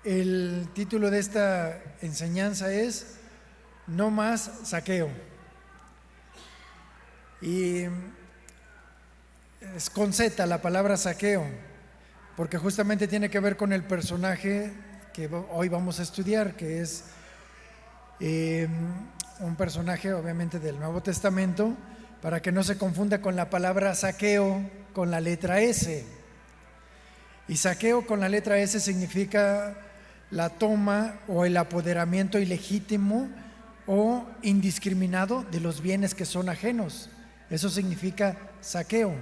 El título de esta enseñanza es No más saqueo. Y es con Z la palabra saqueo, porque justamente tiene que ver con el personaje que hoy vamos a estudiar, que es un personaje obviamente del Nuevo Testamento, para que no se confunda con la palabra saqueo con la letra S. Y saqueo con la letra S significa la toma o el apoderamiento ilegítimo o indiscriminado de los bienes que son ajenos. Eso significa saqueo.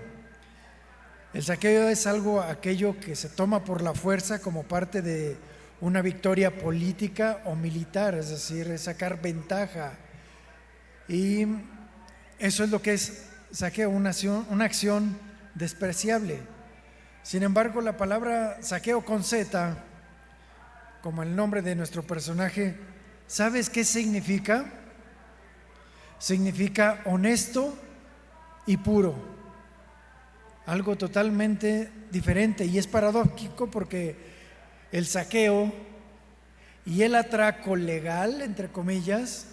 El saqueo es aquello que se toma por la fuerza como parte de una victoria política o militar, es decir, es sacar ventaja. Y eso es lo que es saqueo, una acción despreciable. Sin embargo, la palabra saqueo con Z, como el nombre de nuestro personaje, ¿sabes qué significa? Significa honesto y puro. Algo totalmente diferente, y es paradójico porque el saqueo y el atraco legal, entre comillas,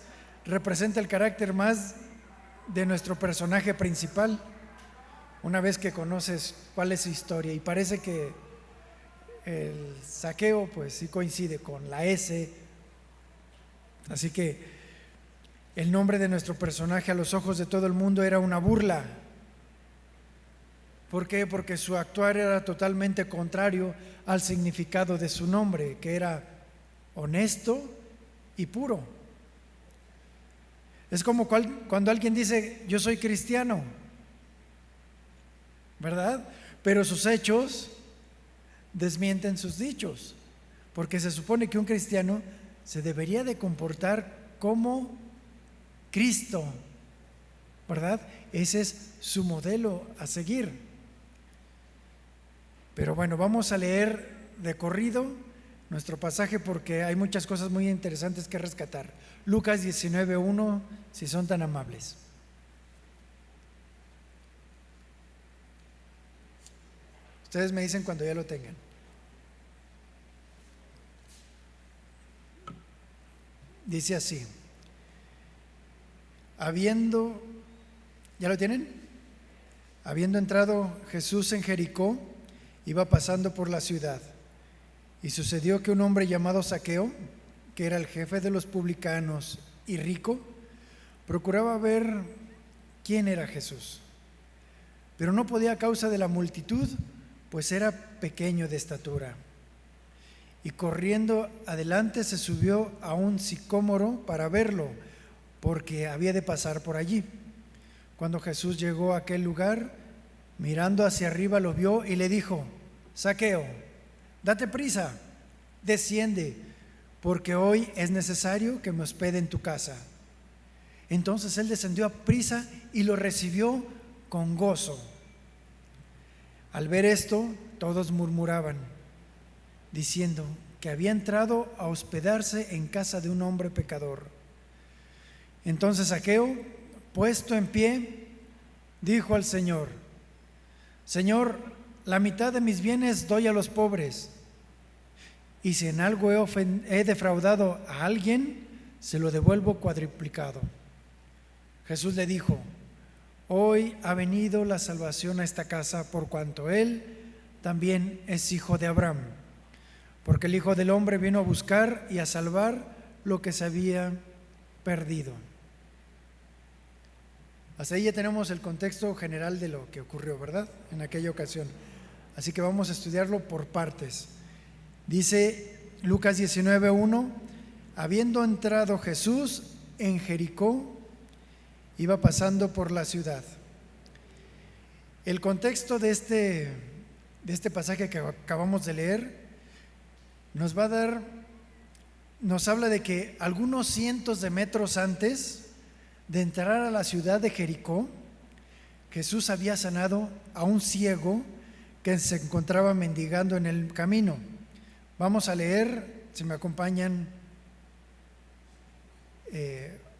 representa el carácter más de nuestro personaje principal. Una vez que conoces cuál es su historia, y parece que el saqueo pues sí coincide con la S, así que el nombre de nuestro personaje a los ojos de todo el mundo era una burla. ¿Por qué? Porque su actuar era totalmente contrario al significado de su nombre, que era honesto y puro. Es como cuando alguien dice yo soy cristiano, ¿verdad? Pero sus hechos desmienten sus dichos, porque se supone que un cristiano se debería de comportar como Cristo, ¿verdad? Ese es su modelo a seguir. Pero bueno, vamos a leer de corrido nuestro pasaje porque hay muchas cosas muy interesantes que rescatar. Lucas 19:1, si son tan amables. Ustedes me dicen cuando ya lo tengan. Dice así: ¿ya lo tienen? Habiendo entrado Jesús en Jericó, iba pasando por la ciudad, y sucedió que un hombre llamado Zaqueo, que era el jefe de los publicanos y rico, procuraba ver quién era Jesús, pero no podía a causa de la multitud, pues era pequeño de estatura. Y corriendo adelante se subió a un sicómoro para verlo, porque había de pasar por allí. Cuando Jesús llegó a aquel lugar, mirando hacia arriba lo vio y le dijo: Zaqueo, date prisa, desciende, porque hoy es necesario que me hospede en tu casa. Entonces él descendió a prisa y lo recibió con gozo. Al ver esto, todos murmuraban, diciendo que había entrado a hospedarse en casa de un hombre pecador. Entonces Zaqueo, puesto en pie, dijo al Señor: Señor, la mitad de mis bienes doy a los pobres, y si en algo he defraudado a alguien, se lo devuelvo cuadruplicado. Jesús le dijo: Hoy ha venido la salvación a esta casa, por cuanto él también es hijo de Abraham, porque el Hijo del Hombre vino a buscar y a salvar lo que se había perdido. Hasta ahí ya tenemos el contexto general de lo que ocurrió, ¿verdad? En aquella ocasión. Así que vamos a estudiarlo por partes. Dice Lucas 19:1: habiendo entrado Jesús en Jericó, iba pasando por la ciudad. El contexto de este pasaje que acabamos de leer nos habla de que algunos cientos de metros antes de entrar a la ciudad de Jericó, Jesús había sanado a un ciego que se encontraba mendigando en el camino. Vamos a leer, si me acompañan,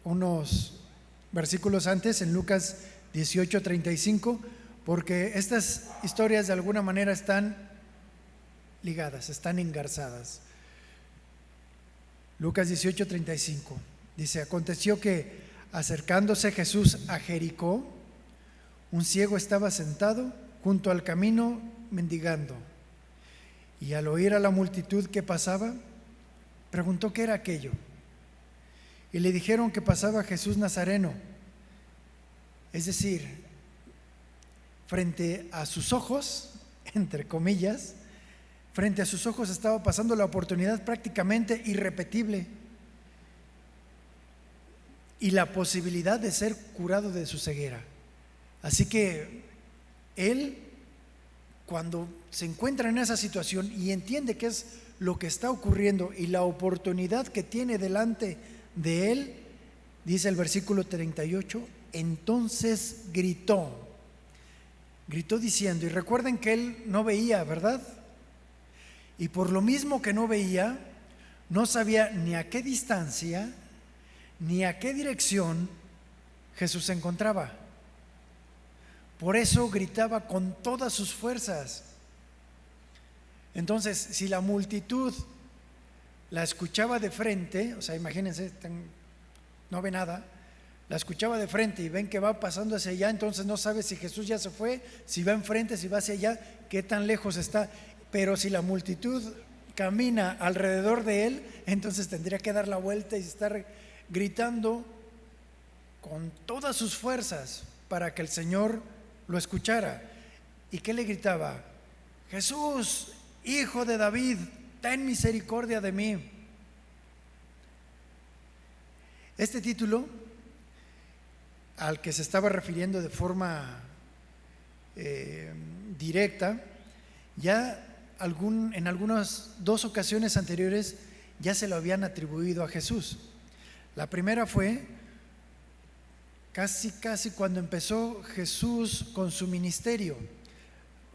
unos versículos antes, en Lucas 18:35, porque estas historias de alguna manera están ligadas, están engarzadas. Lucas 18:35 dice: aconteció que acercándose Jesús a Jericó, un ciego estaba sentado junto al camino mendigando, y al oír a la multitud que pasaba, preguntó qué era aquello. Y le dijeron que pasaba Jesús Nazareno. Es decir, frente a sus ojos, entre comillas, frente a sus ojos estaba pasando la oportunidad prácticamente irrepetible y la posibilidad de ser curado de su ceguera. Así que él, cuando se encuentra en esa situación y entiende qué es lo que está ocurriendo y la oportunidad que tiene delante de él, dice el versículo 38, entonces gritó diciendo, y recuerden que él no veía, ¿verdad? Y por lo mismo que no veía, no sabía ni a qué distancia ni a qué dirección Jesús se encontraba. Por eso gritaba con todas sus fuerzas. Entonces, si la multitud la escuchaba de frente, o sea, imagínense, no ve nada, la escuchaba de frente y ven que va pasando hacia allá, entonces no sabe si Jesús ya se fue, si va enfrente, si va hacia allá, qué tan lejos está. Pero si la multitud camina alrededor de él, entonces tendría que dar la vuelta y estar gritando con todas sus fuerzas para que el Señor lo escuchara. ¿Y qué le gritaba? Jesús, Hijo de David, ten misericordia de mí. Este título al que se estaba refiriendo de forma directa, ya en algunas dos ocasiones anteriores ya se lo habían atribuido a Jesús. La primera fue casi cuando empezó Jesús con su ministerio,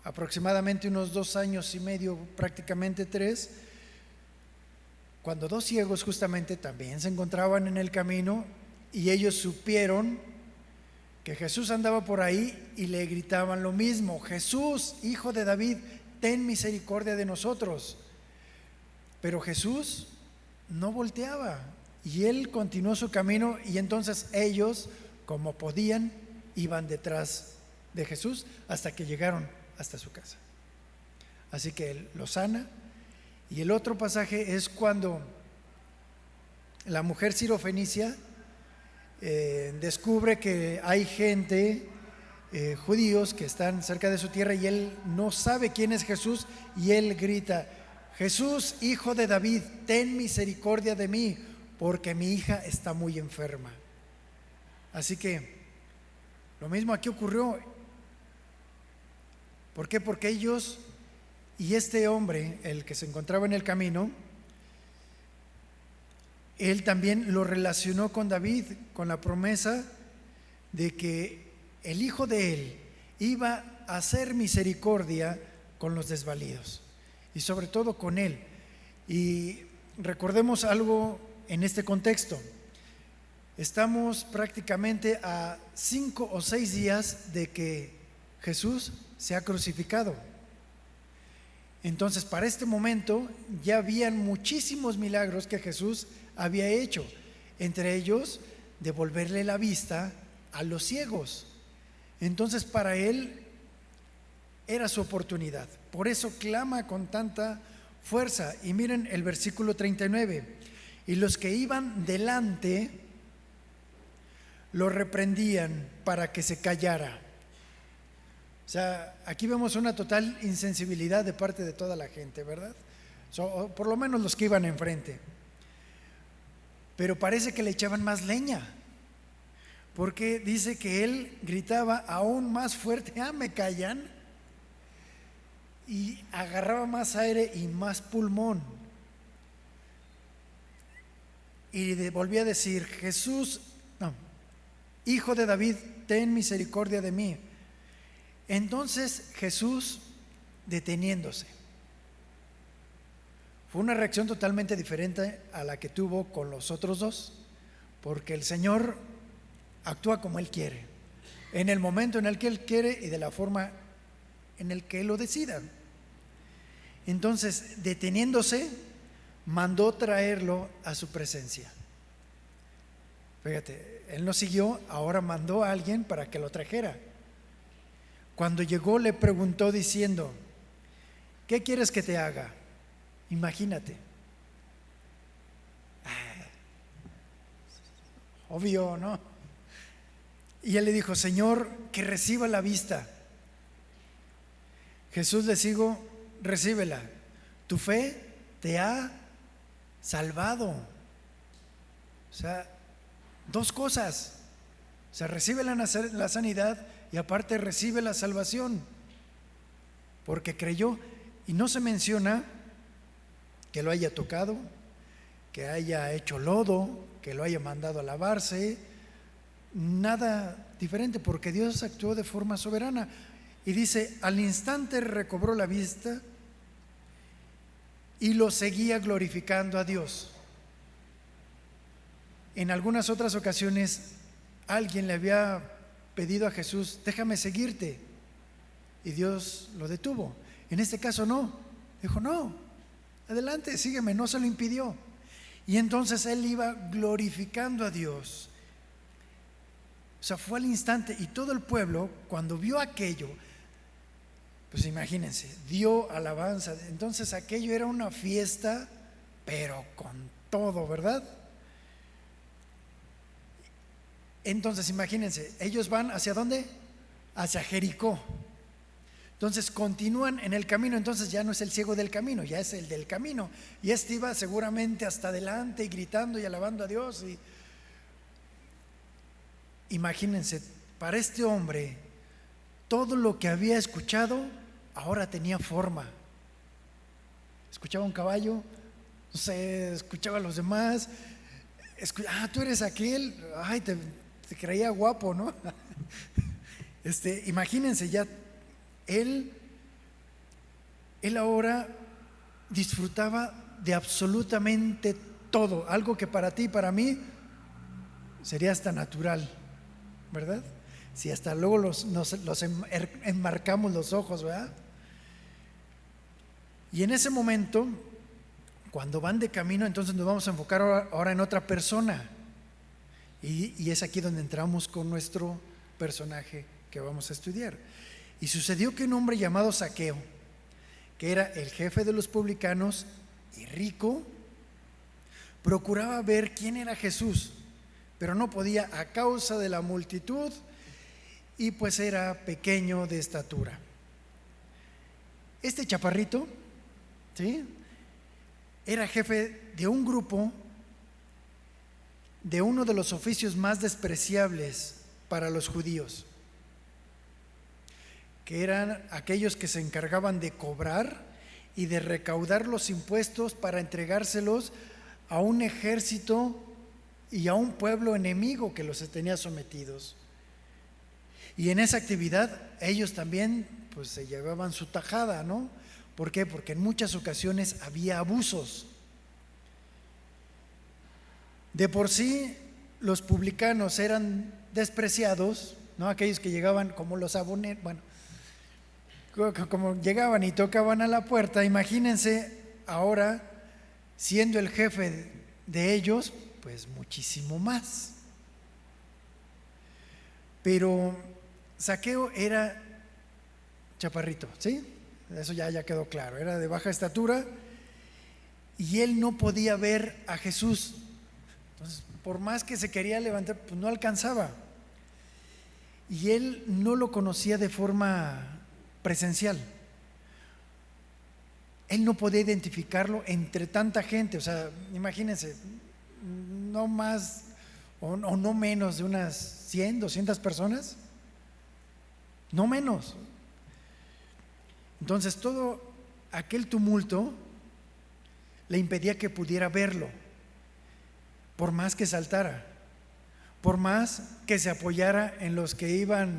aproximadamente unos 2 años y medio, prácticamente 3, cuando 2 ciegos justamente también se encontraban en el camino y ellos supieron que Jesús andaba por ahí y le gritaban lo mismo: Jesús, Hijo de David, ten misericordia de nosotros. Pero Jesús no volteaba y él continuó su camino, y entonces ellos, como podían, iban detrás de Jesús hasta que llegaron hasta su casa. Así que él lo sana. Y el otro pasaje es cuando la mujer sirofenicia descubre que hay gente, judíos, que están cerca de su tierra, y él no sabe quién es Jesús, y él grita: Jesús, Hijo de David, ten misericordia de mí, porque mi hija está muy enferma. Así que lo mismo aquí ocurrió. ¿Por qué? Porque ellos y este hombre, el que se encontraba en el camino, él también lo relacionó con David, con la promesa de que el hijo de él iba a hacer misericordia con los desvalidos y sobre todo con él. Y recordemos algo en este contexto. Estamos prácticamente a 5 o 6 días de que Jesús se ha crucificado. Entonces, para este momento ya habían muchísimos milagros que Jesús había hecho, entre ellos devolverle la vista a los ciegos. Entonces, para él era su oportunidad. Por eso clama con tanta fuerza. Y miren el versículo 39. Y los que iban delante lo reprendían para que se callara. O sea, aquí vemos una total insensibilidad de parte de toda la gente, ¿verdad? Por lo menos los que iban enfrente. Pero parece que le echaban más leña, porque dice que él gritaba aún más fuerte: me callan, y agarraba más aire y más pulmón, y volvía a decir: Jesús, no, Hijo de David, ten misericordia de mí. Entonces Jesús, deteniéndose, fue una reacción totalmente diferente a la que tuvo con los otros dos, porque el Señor actúa como Él quiere, en el momento en el que Él quiere y de la forma en el que Él lo decida. Entonces, deteniéndose, mandó traerlo a su presencia. Fíjate, él no siguió, ahora mandó a alguien para que lo trajera. Cuando llegó le preguntó diciendo: ¿qué quieres que te haga? Imagínate. Obvio, ¿no? Y él le dijo: Señor, que reciba la vista. Jesús le dijo: recíbela, tu fe te ha salvado. O sea, dos cosas. O sea, recibe la sanidad y aparte recibe la salvación, porque creyó. Y no se menciona que lo haya tocado, que haya hecho lodo, que lo haya mandado a lavarse, nada diferente, porque Dios actuó de forma soberana. Y dice: al instante recobró la vista y lo seguía glorificando a Dios. En algunas otras ocasiones alguien le había pedido a Jesús: déjame seguirte, y Dios lo detuvo. En este caso no, dijo: no, adelante, sígueme, no se lo impidió. Y entonces él iba glorificando a Dios. O sea, fue al instante, y todo el pueblo, cuando vio aquello, pues imagínense, dio alabanza. Entonces aquello era una fiesta, pero con todo, ¿verdad? Entonces imagínense, ellos van ¿hacia dónde? Hacia Jericó. Entonces continúan en el camino. Entonces ya no es el ciego del camino, ya es el del camino. Y este iba seguramente hasta adelante y gritando y alabando a Dios. Y imagínense, para este hombre, todo lo que había escuchado ahora tenía forma. Escuchaba un caballo, no sé, escuchaba a los demás. Tú eres aquel, ay, te creía guapo, ¿no? Imagínense ya, él ahora disfrutaba de absolutamente todo, algo que para ti y para mí sería hasta natural, ¿verdad? Si hasta luego los enmarcamos los ojos, ¿verdad? Y en ese momento, cuando van de camino, entonces nos vamos a enfocar ahora en otra persona. Y es aquí donde entramos con nuestro personaje que vamos a estudiar. Y sucedió que un hombre llamado Zaqueo, que era el jefe de los publicanos y rico, procuraba ver quién era Jesús, pero no podía a causa de la multitud, y pues era pequeño de estatura. Este chaparrito, ¿sí?, era jefe de un grupo de uno de los oficios más despreciables para los judíos, que eran aquellos que se encargaban de cobrar y de recaudar los impuestos para entregárselos a un ejército y a un pueblo enemigo que los tenía sometidos. Y en esa actividad ellos también pues se llevaban su tajada, ¿no? ¿Por qué? Porque en muchas ocasiones había abusos. De por sí los publicanos eran despreciados, ¿no? Aquellos que llegaban como los aboneros, bueno, como llegaban y tocaban a la puerta. Imagínense ahora siendo el jefe de ellos, pues muchísimo más. Pero Zaqueo era chaparrito, ¿sí? Eso ya quedó claro, era de baja estatura y él no podía ver a Jesús. Entonces, por más que se quería levantar, pues no alcanzaba. Y él no lo conocía de forma presencial. Él no podía identificarlo entre tanta gente. O sea, imagínense, no más o no menos de unas 100, 200 personas. No menos. Entonces todo aquel tumulto le impedía que pudiera verlo, por más que saltara, por más que se apoyara en los que iban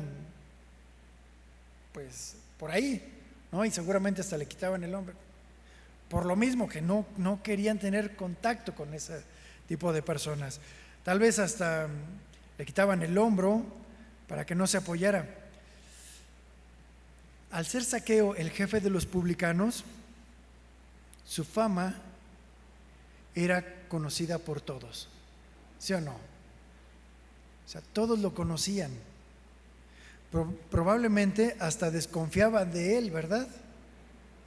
pues por ahí, ¿no? Y seguramente hasta le quitaban el hombro, por lo mismo que no querían tener contacto con ese tipo de personas. Tal vez hasta le quitaban el hombro para que no se apoyara. Al ser Zaqueo el jefe de los publicanos, su fama era conocida por todos, ¿sí o no? O sea, todos lo conocían. Probablemente hasta desconfiaban de él, ¿verdad?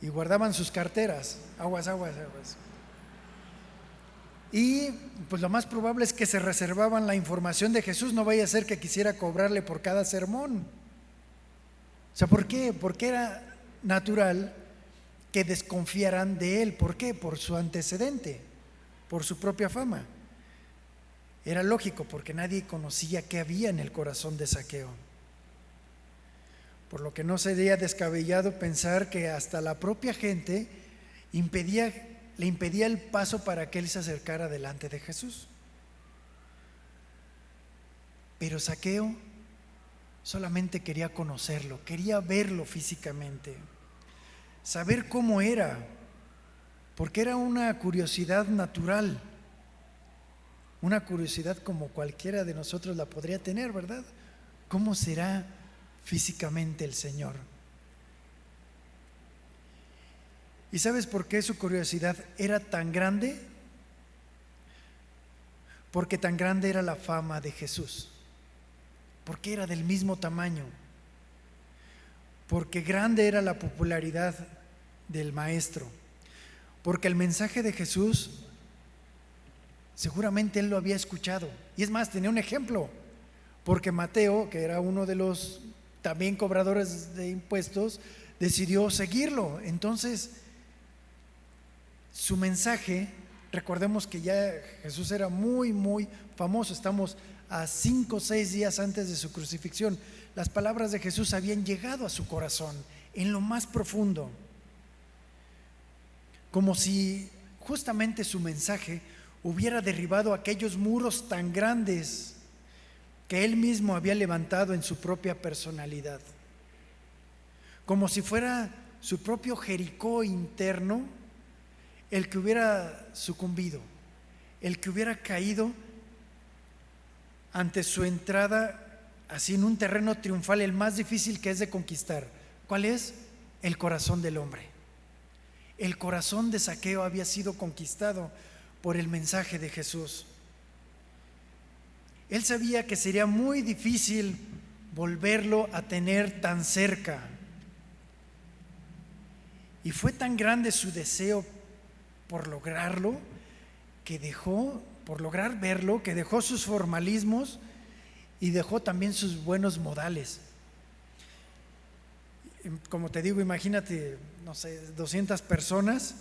Y guardaban sus carteras. Aguas, aguas, aguas. Y pues lo más probable es que se reservaban la información de Jesús, no vaya a ser que quisiera cobrarle por cada sermón. O sea, ¿por qué? Porque era natural que desconfiaran de él. ¿Por qué? Por su antecedente, por su propia fama. Era lógico, porque nadie conocía qué había en el corazón de Zaqueo. Por lo que no sería descabellado pensar que hasta la propia gente le impedía el paso para que él se acercara delante de Jesús. Pero Zaqueo solamente quería conocerlo, quería verlo físicamente, saber cómo era, porque era una curiosidad natural, una curiosidad como cualquiera de nosotros la podría tener, ¿verdad? ¿Cómo será físicamente el Señor? ¿Y sabes por qué su curiosidad era tan grande? Porque tan grande era la fama de Jesús, porque era del mismo tamaño, porque grande era la popularidad del Maestro, porque el mensaje de Jesús seguramente él lo había escuchado. Y es más, tenía un ejemplo, porque Mateo, que era uno de los también cobradores de impuestos, decidió seguirlo. Entonces, su mensaje, recordemos que ya Jesús era muy, muy famoso. Estamos a 5 o 6 días antes de su crucifixión. Las palabras de Jesús habían llegado a su corazón, en lo más profundo. Como si justamente su mensaje hubiera derribado aquellos muros tan grandes que él mismo había levantado en su propia personalidad. Como si fuera su propio Jericó interno el que hubiera sucumbido, el que hubiera caído ante su entrada así en un terreno triunfal, el más difícil que es de conquistar. ¿Cuál es? El corazón del hombre. El corazón de Zaqueo había sido conquistado por el mensaje de Jesús. Él sabía que sería muy difícil volverlo a tener tan cerca. Y fue tan grande su deseo por lograrlo, por lograr verlo, que dejó sus formalismos y dejó también sus buenos modales. Como te digo, imagínate, no sé, 200 personas.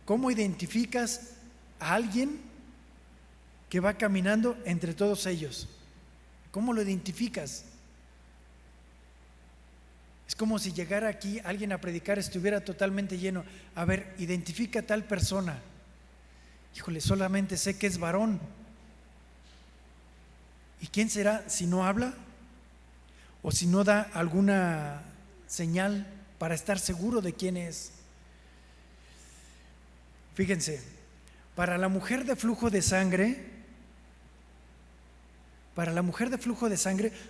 ¿Cómo identificas a alguien que va caminando entre todos ellos? ¿Cómo lo identificas? Es como si llegara aquí alguien a predicar, estuviera totalmente lleno. A ver, identifica a tal persona. Híjole, solamente sé que es varón. ¿Y quién será si no habla? ¿O si no da alguna señal para estar seguro de quién es? Fíjense, para la mujer de flujo de sangre,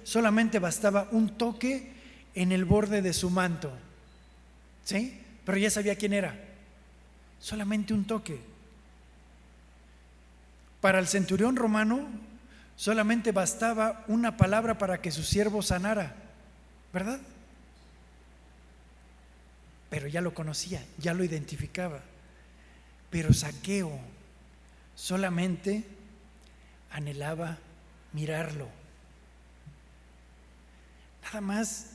solamente bastaba un toque en el borde de su manto, ¿sí? Pero ya sabía quién era. Solamente un toque. Para el centurión romano, solamente bastaba una palabra para que su siervo sanara, ¿verdad? Pero ya lo conocía, ya lo identificaba. Pero Zaqueo solamente anhelaba mirarlo. Nada más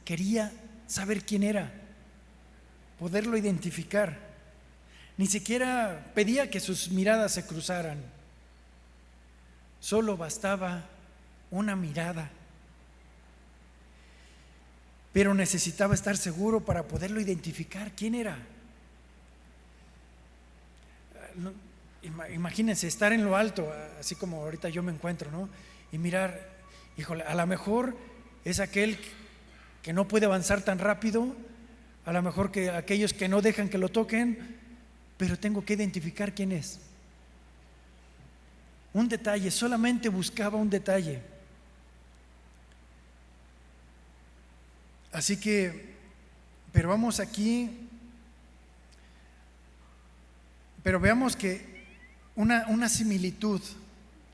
quería saber quién era, poderlo identificar. Ni siquiera pedía que sus miradas se cruzaran. Solo bastaba una mirada. Pero necesitaba estar seguro para poderlo identificar. ¿Quién era? Imagínense estar en lo alto, así como ahorita yo me encuentro, ¿no? Y mirar, híjole, a lo mejor es aquel que no puede avanzar tan rápido, a lo mejor que aquellos que no dejan que lo toquen, pero tengo que identificar quién es. Un detalle, solamente buscaba un detalle. Así que, pero vamos aquí Pero veamos que una similitud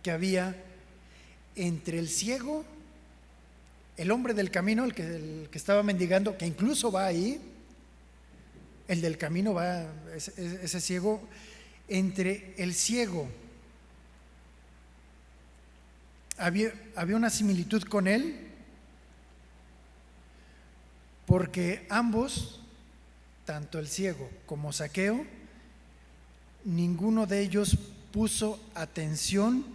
que había entre el ciego, el hombre del camino, el que estaba mendigando, que incluso va ahí, el del camino va, ese ciego, entre el ciego, había una similitud con él, porque ambos, tanto el ciego como Zaqueo, ninguno de ellos puso atención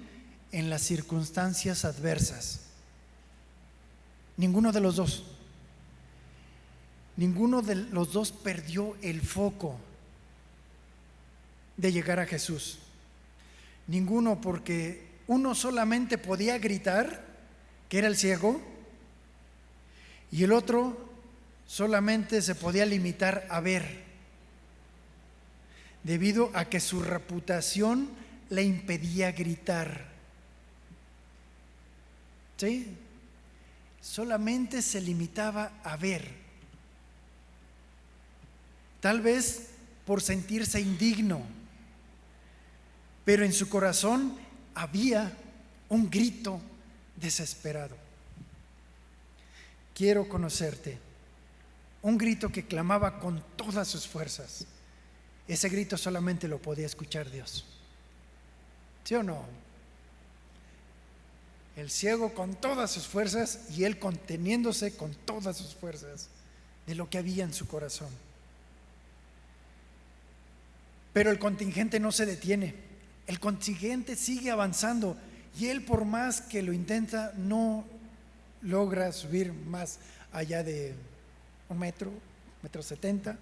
en las circunstancias adversas. Ninguno de los dos. Ninguno de los dos perdió el foco de llegar a Jesús. Ninguno, porque uno solamente podía gritar, que era el ciego, y el otro solamente se podía limitar a ver, debido a que su reputación le impedía gritar. ¿Sí? Solamente se limitaba a ver. Tal vez por sentirse indigno, pero en su corazón había un grito desesperado. Quiero conocerte. Un grito que clamaba con todas sus fuerzas. Ese grito solamente lo podía escuchar Dios. ¿Sí o no? El ciego con todas sus fuerzas y él conteniéndose con todas sus fuerzas de lo que había en su corazón. Pero el contingente no se detiene. El contingente sigue avanzando y él, por más que lo intenta, no logra subir más allá de 1,70 m,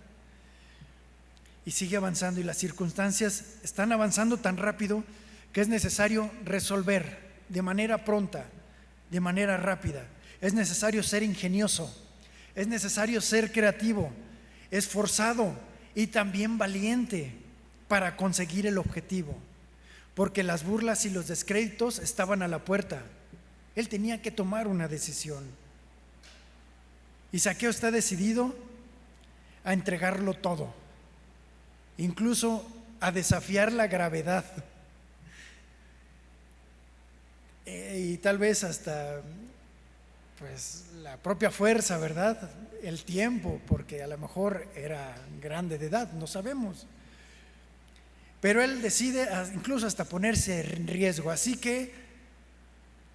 y sigue avanzando, y las circunstancias están avanzando tan rápido que es necesario resolver de manera pronta, de manera rápida. Es necesario ser ingenioso, es necesario ser creativo, esforzado y también valiente para conseguir el objetivo, porque las burlas y los descréditos estaban a la puerta. Él tenía que tomar una decisión. Y Zaqueo está decidido a entregarlo todo, incluso a desafiar la gravedad, y tal vez hasta pues la propia fuerza, ¿verdad? El tiempo, porque a lo mejor era grande de edad, no sabemos. Pero él decide incluso hasta ponerse en riesgo. Así que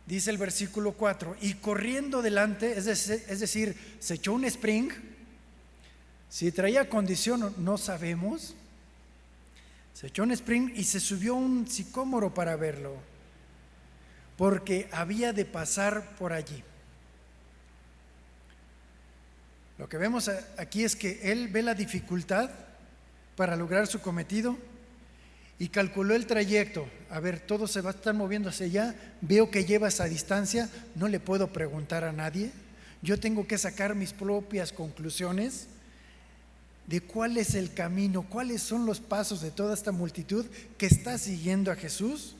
dice el versículo 4, y corriendo delante, es decir, se echó un sprint. Si traía condición no sabemos. Se echó un sprint y se subió a un sicómoro para verlo, porque había de pasar por allí. Lo que vemos aquí es que él ve la dificultad para lograr su cometido y calculó el trayecto. A ver, todo se va a estar moviendo hacia allá, veo que lleva esa distancia, no le puedo preguntar a nadie, yo tengo que sacar mis propias conclusiones de cuál es el camino, cuáles son los pasos de toda esta multitud que está siguiendo a Jesús.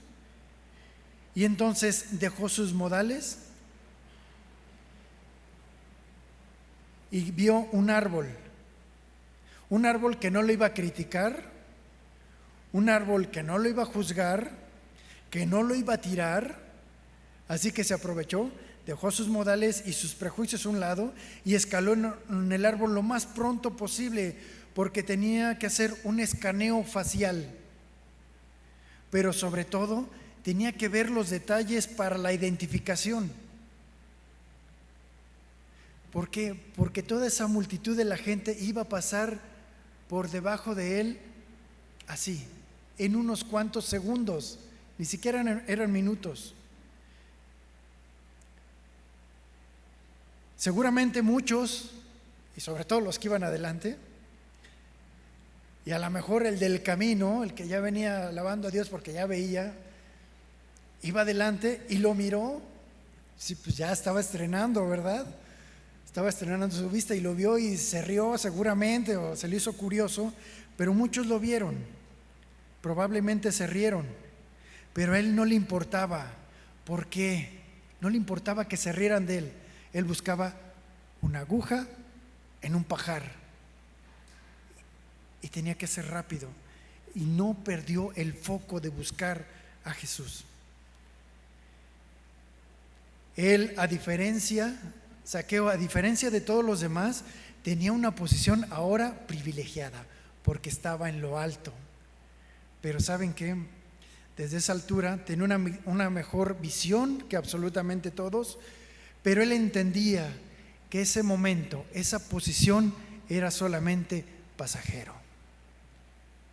Y entonces dejó sus modales y vio un árbol que no lo iba a criticar, un árbol que no lo iba a juzgar, que no lo iba a tirar. Así que se aprovechó, dejó sus modales y sus prejuicios a un lado y escaló en el árbol lo más pronto posible, porque tenía que hacer un escaneo facial, pero sobre todo tenía que ver los detalles para la identificación. ¿Por qué? Porque toda esa multitud de la gente iba a pasar por debajo de él así, en unos cuantos segundos, ni siquiera eran minutos. Seguramente muchos, y sobre todo los que iban adelante, y a lo mejor el del camino, el que ya venía alabando a Dios porque ya veía, iba adelante y lo miró. Sí, pues ya estaba estrenando, ¿verdad? Estaba estrenando su vista y lo vio y se rió seguramente, o se le hizo curioso, pero muchos lo vieron, probablemente se rieron, pero a él no le importaba. ¿Por qué? No le importaba que se rieran de él. Él buscaba una aguja en un pajar y tenía que ser rápido. y no perdió el foco de buscar a Jesús. Él, Zaqueo, a diferencia de todos los demás, tenía una posición ahora privilegiada, porque estaba en lo alto. Pero ¿saben qué? Desde esa altura tenía una mejor visión que absolutamente todos, pero él entendía que ese momento, esa posición era solamente pasajero,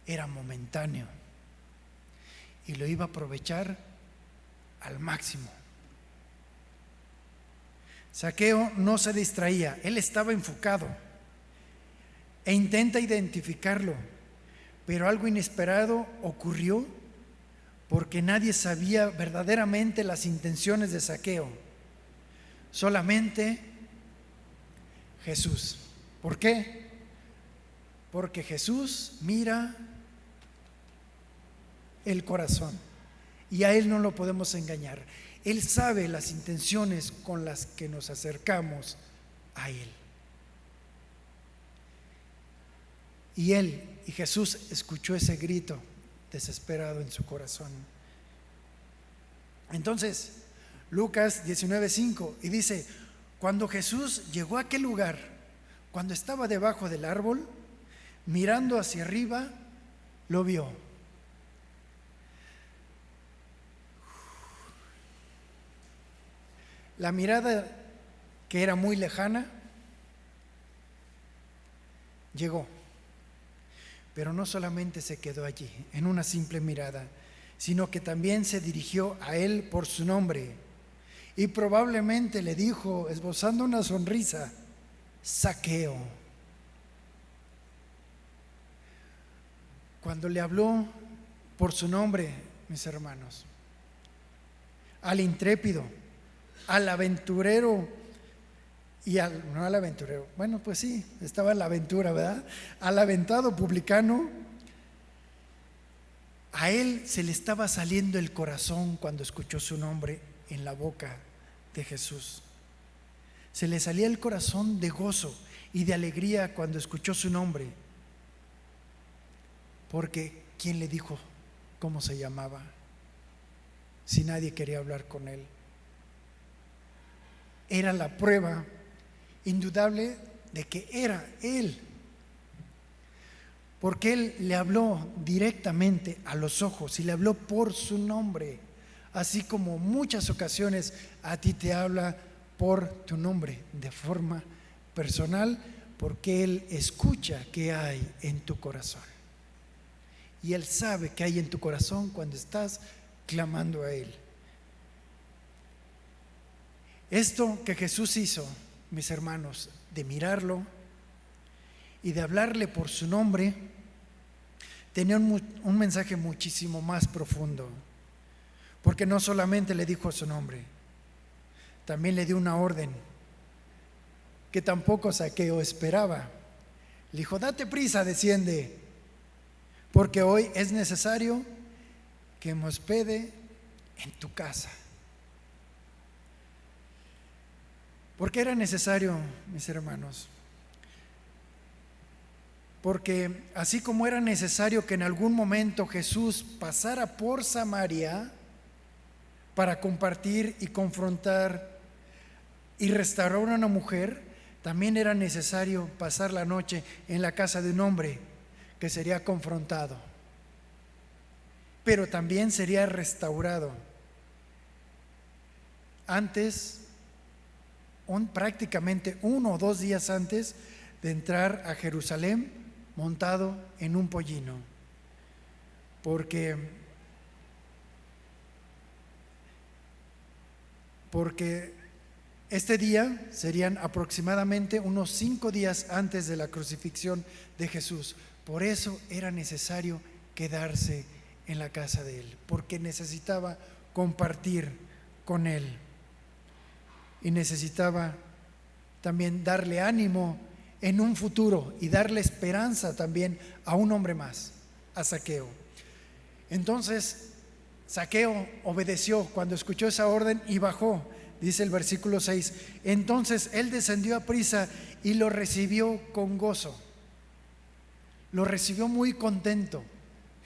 era momentáneo, y lo iba a aprovechar al máximo. Zaqueo no se distraía, él estaba enfocado e intenta identificarlo, pero algo inesperado ocurrió porque nadie sabía verdaderamente las intenciones de Zaqueo, solamente Jesús. ¿Por qué? Porque Jesús mira el corazón y a Él no lo podemos engañar. Él sabe las intenciones con las que nos acercamos a Él. Y Jesús escuchó ese grito desesperado en su corazón. Entonces, Lucas 19:5, y dice: cuando Jesús llegó a aquel lugar, cuando estaba debajo del árbol, mirando hacia arriba, lo vio. La mirada, que era muy lejana, llegó. Pero no solamente se quedó allí, en una simple mirada, sino que también se dirigió a él por su nombre. Y probablemente le dijo, esbozando una sonrisa: Zaqueo. Cuando le habló por su nombre, mis hermanos, al intrépido, al aventurero no al aventurero, bueno, pues sí, estaba en la aventura, ¿verdad? Al aventado publicano, a él se le estaba saliendo el corazón cuando escuchó su nombre en la boca de Jesús. Se le salía el corazón de gozo y de alegría cuando escuchó su nombre, porque ¿quién le dijo cómo se llamaba? Si nadie quería hablar con él. Era la prueba indudable de que era Él, porque Él le habló directamente a los ojos y le habló por su nombre, así como muchas ocasiones a ti te habla por tu nombre de forma personal, porque Él escucha qué hay en tu corazón y Él sabe qué hay en tu corazón cuando estás clamando a Él. Esto que Jesús hizo, mis hermanos, de mirarlo y de hablarle por su nombre, tenía un mensaje muchísimo más profundo, porque no solamente le dijo su nombre, también le dio una orden que tampoco Zaqueo esperaba. Le dijo: date prisa, desciende, porque hoy es necesario que me hospede en tu casa. ¿Por qué era necesario, mis hermanos? Porque así como era necesario que en algún momento Jesús pasara por Samaria para compartir y confrontar y restaurar a una mujer, también era necesario pasar la noche en la casa de un hombre que sería confrontado, pero también sería restaurado. Antes, prácticamente 1 o 2 días antes de entrar a Jerusalén, montado en un pollino, porque este día serían aproximadamente unos 5 días antes de la crucifixión de Jesús. Por eso era necesario quedarse en la casa de él, porque necesitaba compartir con él y necesitaba también darle ánimo en un futuro y darle esperanza también a un hombre más, a Zaqueo. Entonces Zaqueo obedeció cuando escuchó esa orden y bajó. Dice el versículo 6: entonces él descendió a prisa y lo recibió con gozo. Lo recibió muy contento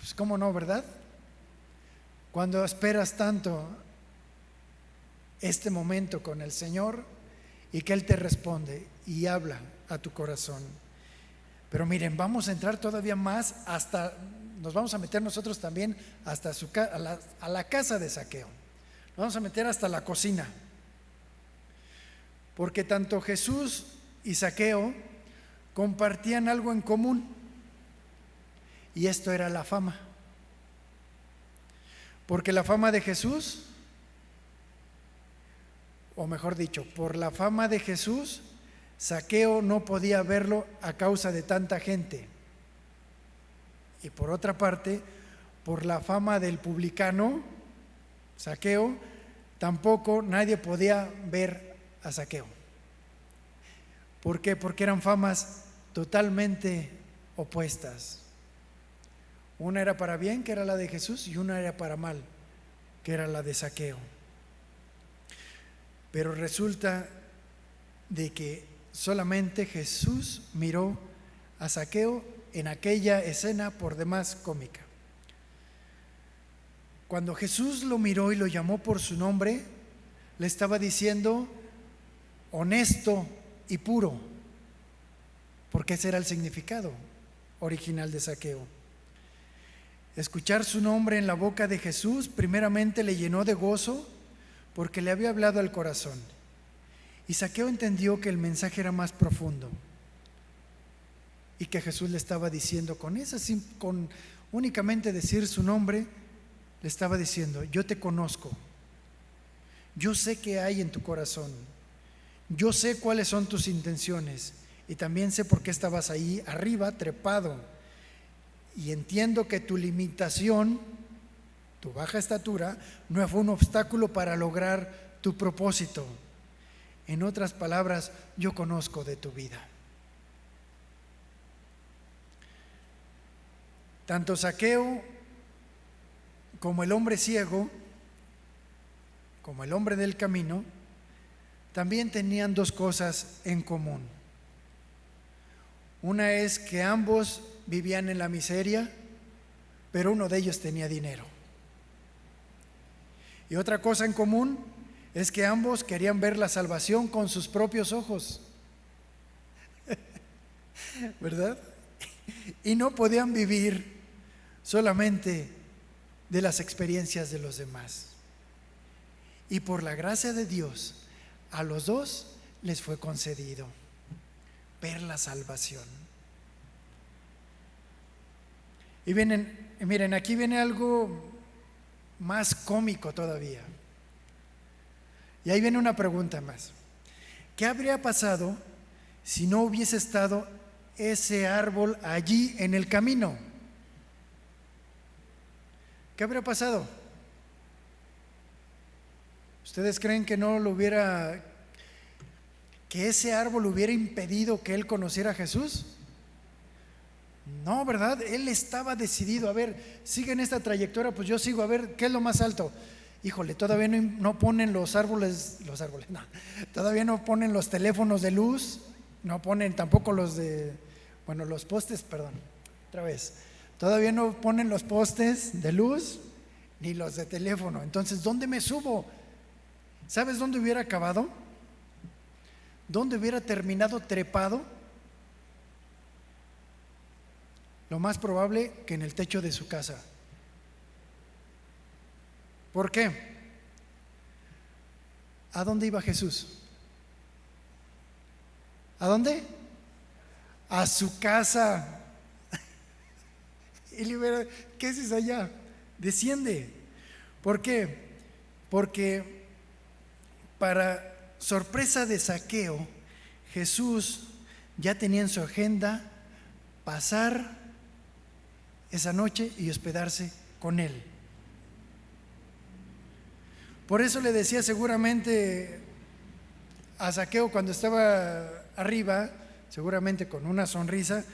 Pues cómo no, ¿verdad? Cuando esperas tanto este momento con el Señor y que Él te responde y habla a tu corazón. Pero miren, vamos a entrar todavía más hasta, nos vamos a meter nosotros también hasta a la casa de Zaqueo. Nos vamos a meter hasta la cocina. Porque tanto Jesús y Zaqueo compartían algo en común, y esto era la fama. Porque la fama de Jesús, o mejor dicho, por la fama de Jesús, Zaqueo no podía verlo a causa de tanta gente. Y por otra parte, por la fama del publicano, Zaqueo, tampoco nadie podía ver a Zaqueo. ¿Por qué? Porque eran famas totalmente opuestas. Una era para bien, que era la de Jesús, y una era para mal, que era la de Zaqueo. Pero resulta de que solamente Jesús miró a Zaqueo en aquella escena por demás cómica. Cuando Jesús lo miró y lo llamó por su nombre, le estaba diciendo honesto y puro, porque ese era el significado original de Zaqueo. Escuchar su nombre en la boca de Jesús primeramente le llenó de gozo, porque le había hablado al corazón. Y Zaqueo entendió que el mensaje era más profundo y que Jesús le estaba diciendo con únicamente decir su nombre, le estaba diciendo: yo te conozco, yo sé qué hay en tu corazón, yo sé cuáles son tus intenciones y también sé por qué estabas ahí arriba trepado, y entiendo que tu limitación, tu baja estatura, no fue un obstáculo para lograr tu propósito. En otras palabras, yo conozco de tu vida. Tanto Zaqueo como el hombre ciego, como el hombre del camino, también tenían dos cosas en común. Una es que ambos vivían en la miseria, pero uno de ellos tenía dinero. Y otra cosa en común es que ambos querían ver la salvación con sus propios ojos, ¿verdad? Y no podían vivir solamente de las experiencias de los demás. Y por la gracia de Dios, a los dos les fue concedido ver la salvación. Y miren, aquí viene algo más cómico todavía. Y ahí viene una pregunta más. ¿Qué habría pasado si no hubiese estado ese árbol allí en el camino? ¿Qué habría pasado? ¿Ustedes creen que que ese árbol hubiera impedido que él conociera a Jesús? No, ¿verdad? Él estaba decidido. A ver, sigue en esta trayectoria, pues yo sigo. A ver, ¿qué es lo más alto? Híjole, todavía no ponen los árboles, no, todavía no ponen los teléfonos de luz, no ponen tampoco los postes, perdón, otra vez. Todavía no ponen los postes de luz ni los de teléfono. Entonces, ¿dónde me subo? ¿Sabes dónde hubiera acabado? ¿Dónde hubiera terminado trepado? Lo más probable que en el techo de su casa. ¿Por qué? ¿A dónde iba Jesús? ¿A dónde? A su casa. Y le hubiera, ¿qué haces allá? Desciende. ¿Por qué? Porque para sorpresa de Zaqueo, Jesús ya tenía en su agenda pasar esa noche y hospedarse con él. Por eso le decía seguramente a Zaqueo cuando estaba arriba, seguramente con una sonrisa,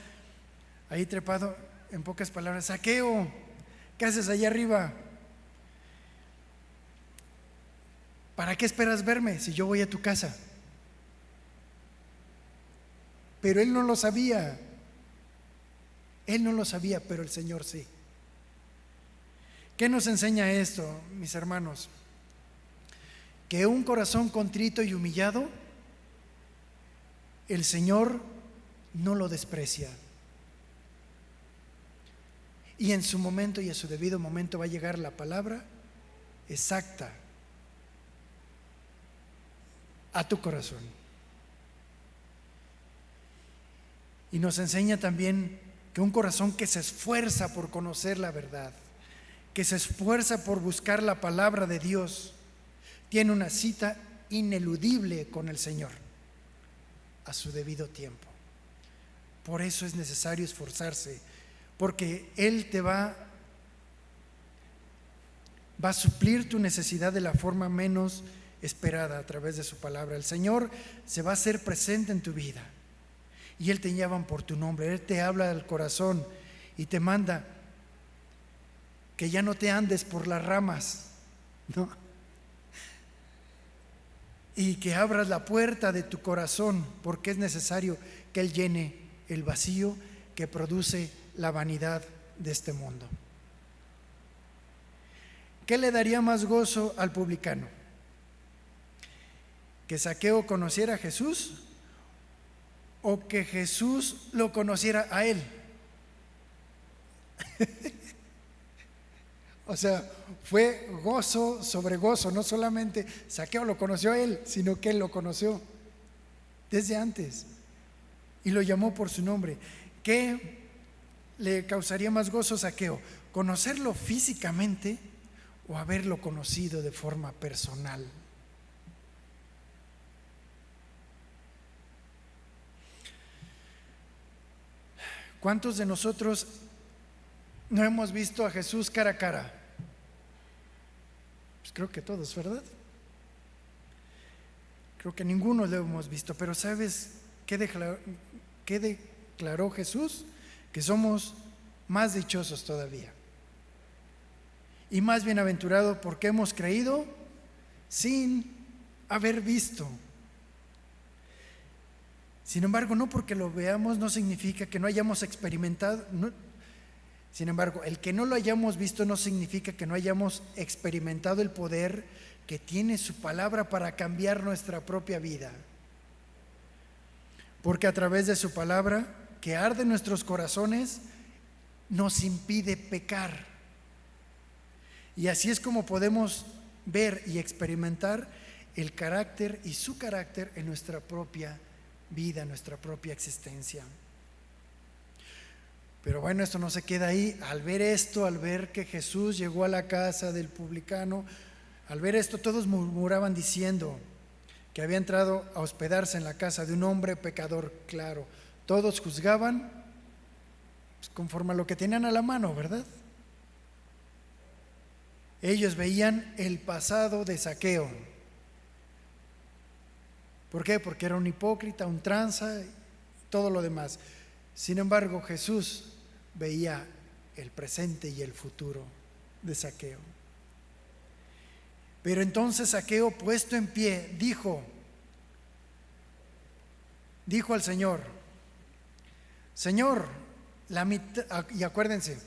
ahí trepado, en pocas palabras: Zaqueo, ¿qué haces allá arriba? ¿Para qué esperas verme si yo voy a tu casa? Pero él no lo sabía. Él no lo sabía, pero el Señor sí. ¿Qué nos enseña esto, mis hermanos? Que un corazón contrito y humillado, el Señor no lo desprecia. Y en su momento y a su debido momento va a llegar la palabra exacta a tu corazón. Y nos enseña también que un corazón que se esfuerza por conocer la verdad, que se esfuerza por buscar la palabra de Dios, tiene una cita ineludible con el Señor a su debido tiempo. Por eso es necesario esforzarse, porque Él te va a suplir tu necesidad de la forma menos esperada a través de su palabra. El Señor se va a hacer presente en tu vida y Él te llama por tu nombre. Él te habla del corazón y te manda que ya no te andes por las ramas, ¿no? Y que abras la puerta de tu corazón, porque es necesario que Él llene el vacío que produce la vanidad de este mundo. ¿Qué le daría más gozo al publicano? ¿Que Zaqueo conociera a Jesús o que Jesús lo conociera a él? O sea, fue gozo sobre gozo. No solamente Zaqueo lo conoció a él, sino que él lo conoció desde antes y lo llamó por su nombre. ¿Qué le causaría más gozo a Zaqueo? ¿Conocerlo físicamente o haberlo conocido de forma personal? ¿Cuántos de nosotros no hemos visto a Jesús cara a cara? Pues creo que todos, ¿verdad? Creo que ninguno lo hemos visto, pero ¿sabes qué declaró Jesús? Que somos más dichosos todavía y más bienaventurados porque hemos creído sin haber visto. Sin embargo, no porque lo veamos no significa que no hayamos experimentado. Sin embargo, el que no lo hayamos visto no significa que no hayamos experimentado el poder que tiene su palabra para cambiar nuestra propia vida. Porque a través de su palabra, que arde en nuestros corazones, nos impide pecar. Y así es como podemos ver y experimentar el carácter y su carácter en nuestra propia vida, nuestra propia existencia. Pero bueno, esto no se queda ahí. Al ver esto, al ver que Jesús llegó a la casa del publicano, al ver esto todos murmuraban diciendo que había entrado a hospedarse en la casa de un hombre pecador. Claro, todos juzgaban pues, conforme a lo que tenían a la mano, ¿verdad? Ellos veían el pasado de Zaqueo. ¿Por qué? Porque era un hipócrita, un tranza y todo lo demás. Sin embargo, Jesús veía el presente y el futuro de Zaqueo. Pero entonces Zaqueo, puesto en pie, dijo al Señor: Señor, la mitad. Y acuérdense,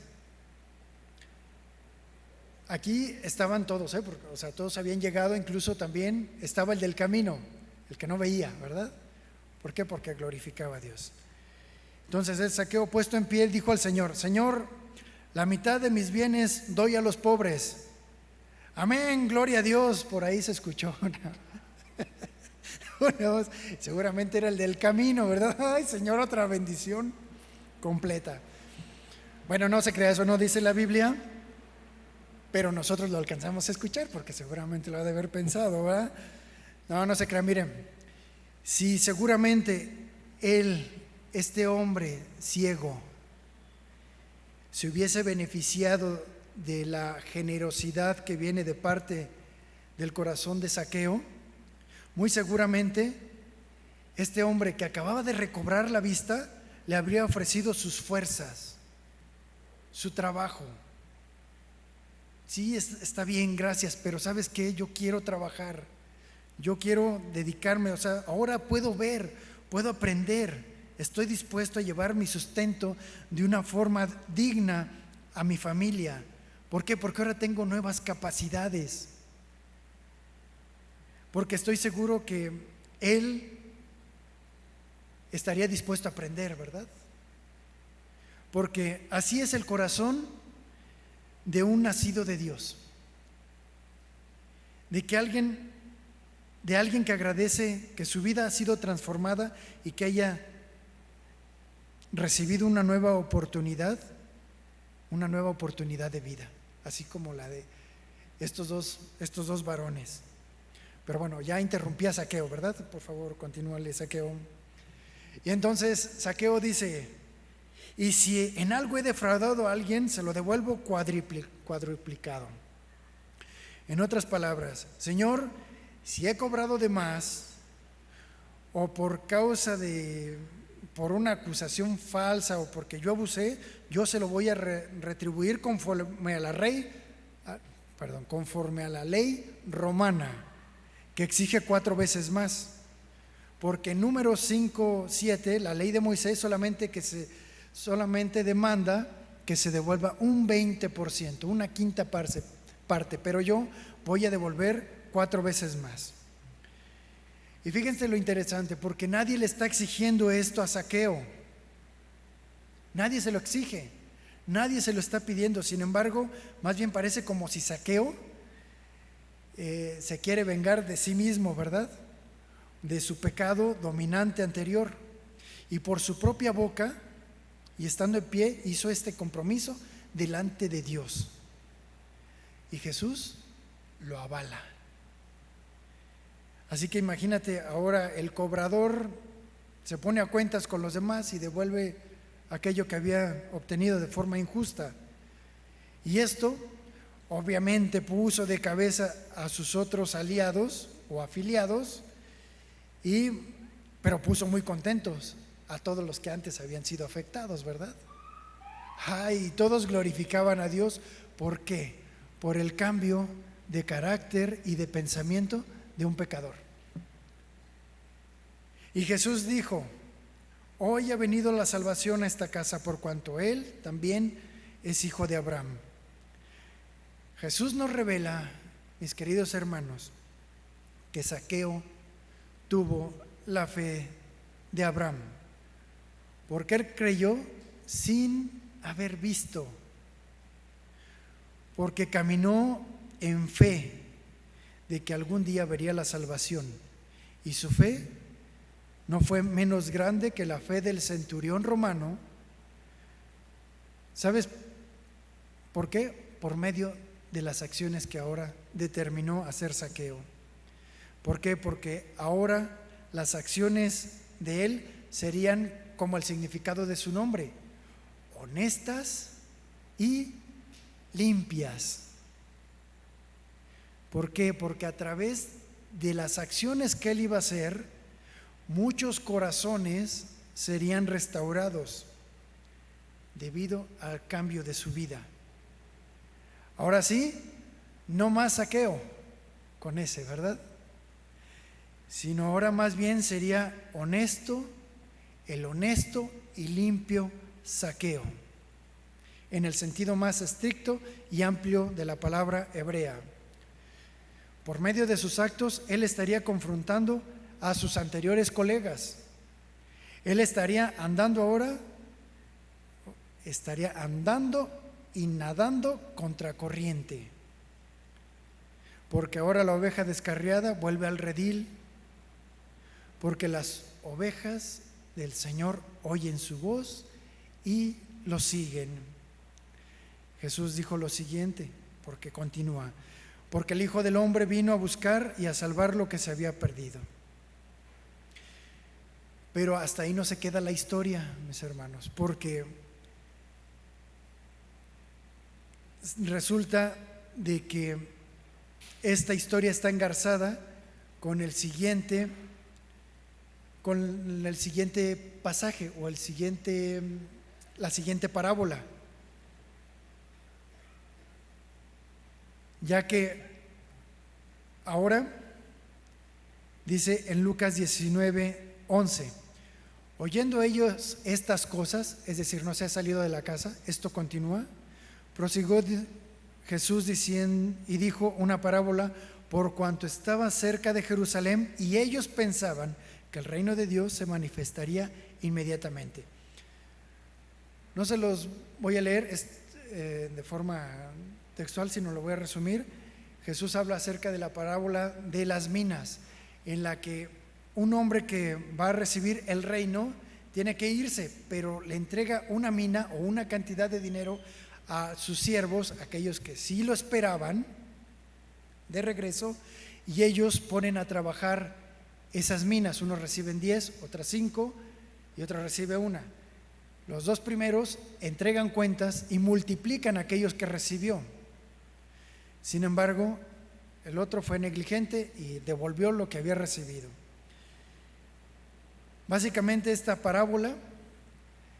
aquí estaban todos, porque, o sea, todos habían llegado, incluso también estaba el del camino, el que no veía, ¿verdad? ¿Por qué? Porque glorificaba a Dios. Entonces el Zaqueo, puesto en pie, dijo al Señor: Señor, la mitad de mis bienes doy a los pobres. Amén, gloria a Dios. Por ahí se escuchó una voz, seguramente era el del camino, ¿verdad? Ay, Señor, otra bendición completa. Bueno, no se crea, eso no dice la Biblia, pero nosotros lo alcanzamos a escuchar porque seguramente lo ha de haber pensado, ¿verdad? No se crea, miren, si seguramente este hombre ciego se hubiese beneficiado de la generosidad que viene de parte del corazón de Zaqueo, muy seguramente este hombre que acababa de recobrar la vista le habría ofrecido sus fuerzas, su trabajo. Sí, está bien, gracias, pero ¿sabes qué? Yo quiero trabajar, yo quiero dedicarme, o sea, ahora puedo ver, puedo aprender, estoy dispuesto a llevar mi sustento de una forma digna a mi familia, ¿Por qué? Porque ahora tengo nuevas capacidades. Porque estoy seguro que él estaría dispuesto a aprender, ¿verdad? Porque así es el corazón de un nacido de Dios. De alguien que agradece que su vida ha sido transformada y que haya recibido una nueva oportunidad de vida, así como la de estos dos varones. Pero bueno, ya interrumpí a Zaqueo, ¿verdad? Por favor, continúale, Zaqueo. Y entonces Zaqueo dice: y si en algo he defraudado a alguien, se lo devuelvo cuadruplicado. En otras palabras, Señor, si he cobrado de más, o por una acusación falsa, o porque yo abusé, yo se lo voy a retribuir conforme a la ley romana, que exige 4 veces más. Porque en Números 5:7, la ley de Moisés solamente demanda que se devuelva un 20%, una quinta parte, pero yo voy a devolver 4 veces más. Y fíjense lo interesante, porque nadie le está exigiendo esto a Zaqueo. Nadie se lo exige, nadie se lo está pidiendo. Sin embargo, más bien parece como si Zaqueo se quiere vengar de sí mismo, ¿verdad? De su pecado dominante anterior. Y por su propia boca, y estando en pie, hizo este compromiso delante de Dios. Y Jesús lo avala. Así que imagínate, ahora el cobrador se pone a cuentas con los demás y devuelve aquello que había obtenido de forma injusta. Y esto obviamente puso de cabeza a sus otros aliados o afiliados, pero puso muy contentos a todos los que antes habían sido afectados, ¿verdad? Y todos glorificaban a Dios. ¿Por qué? Por el cambio de carácter y de pensamiento de un pecador. Y Jesús dijo: hoy ha venido la salvación a esta casa, por cuanto él también es hijo de Abraham. Jesús nos revela, mis queridos hermanos, que Zaqueo tuvo la fe de Abraham, porque él creyó sin haber visto, porque caminó en fe de que algún día vería la salvación, y su fe no fue menos grande que la fe del centurión romano. ¿Sabes por qué? Por medio de las acciones que ahora determinó hacer Zaqueo. ¿Por qué? Porque ahora las acciones de él serían como el significado de su nombre: honestas y limpias. ¿Por qué? Porque a través de las acciones que él iba a hacer, muchos corazones serían restaurados debido al cambio de su vida. Ahora sí, no más Zaqueo con ese, ¿verdad? Sino ahora más bien sería el honesto y limpio Zaqueo, en el sentido más estricto y amplio de la palabra hebrea. Por medio de sus actos, él estaría confrontando a sus anteriores colegas. Él estaría andando y nadando contra corriente, porque ahora la oveja descarriada vuelve al redil, porque las ovejas del Señor oyen su voz y lo siguen. Jesús dijo lo siguiente, porque continúa: porque el Hijo del Hombre vino a buscar y a salvar lo que se había perdido. Pero hasta ahí no se queda la historia, mis hermanos, porque resulta de que esta historia está engarzada con el siguiente pasaje o la siguiente parábola, ya que ahora dice en Lucas 19:11: oyendo ellos estas cosas, es decir, no se ha salido de la casa, esto continúa, Jesús dijo una parábola por cuanto estaba cerca de Jerusalén y ellos pensaban que el reino de Dios se manifestaría inmediatamente. No se los voy a leer de forma textual, sino lo voy a resumir. Jesús habla acerca de la parábola de las minas, en la que un hombre que va a recibir el reino tiene que irse, pero le entrega una mina o una cantidad de dinero a sus siervos, aquellos que sí lo esperaban, de regreso, y ellos ponen a trabajar esas minas. Unos reciben 10, otras 5 y otro recibe una. Los dos primeros entregan cuentas y multiplican a aquellos que recibió. Sin embargo, el otro fue negligente y devolvió lo que había recibido. Básicamente esta parábola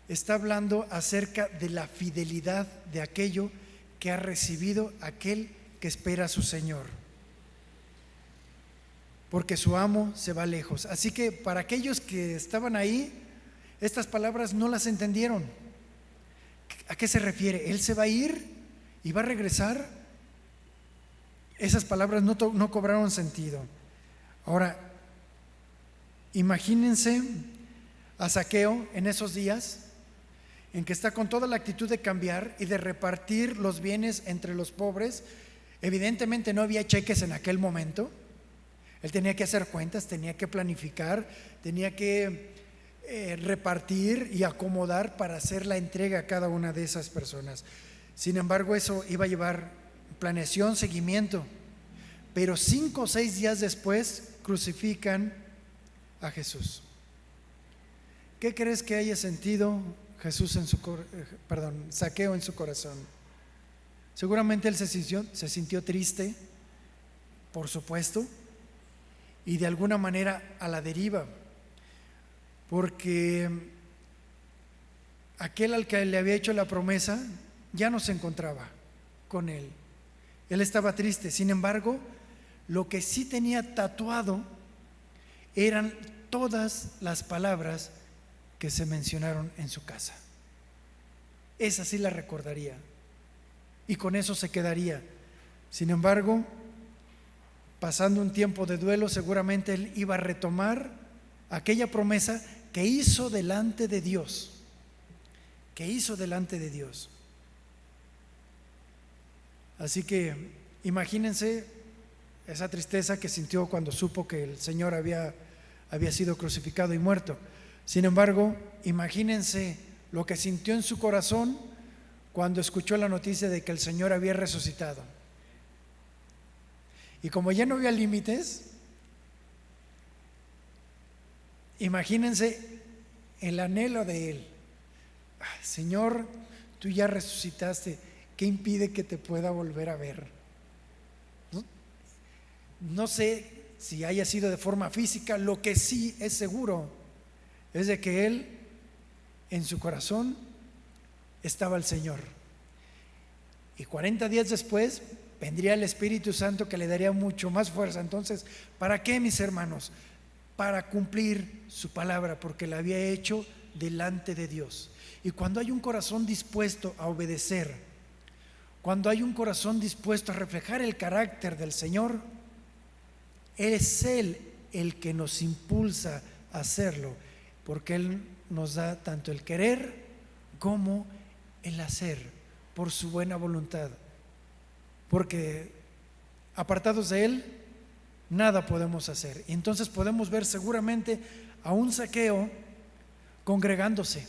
está hablando acerca de la fidelidad de aquello que ha recibido aquel que espera a su Señor, porque su amo se va lejos. Así que para aquellos que estaban ahí, estas palabras no las entendieron. ¿A qué se refiere? ¿Él se va a ir y va a regresar? Esas palabras no cobraron sentido. Ahora, imagínense a Zaqueo en esos días en que está con toda la actitud de cambiar y de repartir los bienes entre los pobres. Evidentemente no había cheques en aquel momento. Él tenía que hacer cuentas, tenía que planificar, tenía que repartir y acomodar para hacer la entrega a cada una de esas personas. Sin embargo, eso iba a llevar planeación, seguimiento. Pero 5 o 6 días después crucifican a Jesús. ¿Qué crees que haya sentido Zaqueo en su corazón? Seguramente él se sintió triste, por supuesto, y de alguna manera a la deriva, porque aquel al que le había hecho la promesa ya no se encontraba con él. Él estaba triste. Sin embargo, lo que sí tenía tatuado eran todas las palabras que se mencionaron en su casa. Esa sí la recordaría y con eso se quedaría. Sin embargo, pasando un tiempo de duelo, seguramente él iba a retomar aquella promesa que hizo delante de Dios, Así que imagínense esa tristeza que sintió cuando supo que el Señor había sido crucificado y muerto. Sin embargo, imagínense lo que sintió en su corazón cuando escuchó la noticia de que el Señor había resucitado. Y como ya no había límites, imagínense el anhelo de él. Señor, tú ya resucitaste, ¿qué impide que te pueda volver a ver? No sé si haya sido de forma física. Lo que sí es seguro es de que él, en su corazón, estaba el Señor. Y 40 días después vendría el Espíritu Santo, que le daría mucho más fuerza. Entonces, ¿para qué, mis hermanos? Para cumplir su palabra, porque la había hecho delante de Dios. Y cuando hay un corazón dispuesto a obedecer, cuando hay un corazón dispuesto a reflejar el carácter del Señor, es Él el que nos impulsa a hacerlo, porque Él nos da tanto el querer como el hacer por su buena voluntad, porque apartados de Él nada podemos hacer. Y entonces podemos ver seguramente a un Zaqueo congregándose